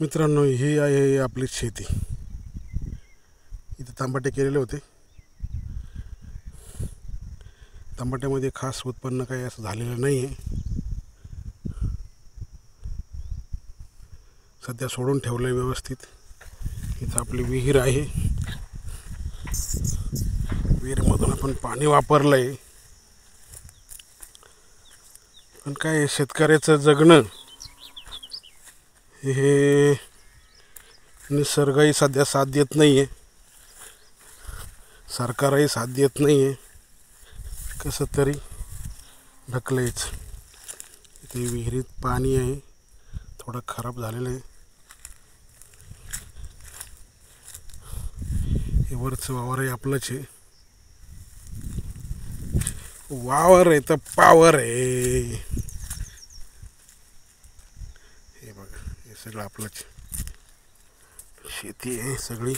मित्रांनो, ही आहे आपली शेती. इथे टमाटे केलेले होते. टमाट्यामध्ये खास उत्पन्न काही असं झालेलं नाही आहे. सध्या सोडून ठेवलं आहे व्यवस्थित. इथं आपली विहीर आहे. विहीरमधून आपण पाणी वापरलं आहे. पण काय शेतकऱ्याचं जगणं हे निसर्गही सध्या साथ देत नाही आहे, सरकारही साथ देत नाही आहे. कसं तरी ढकलायच. इथे विहिरीत पाणी आहे, थोडं खराब झालेलं आहे. हे वरचं वावर आहे आपलंच आहे. वावर आहे तर पावर आहे. हे बघा, हे सगळं आपलंच शेती आहे सगळी.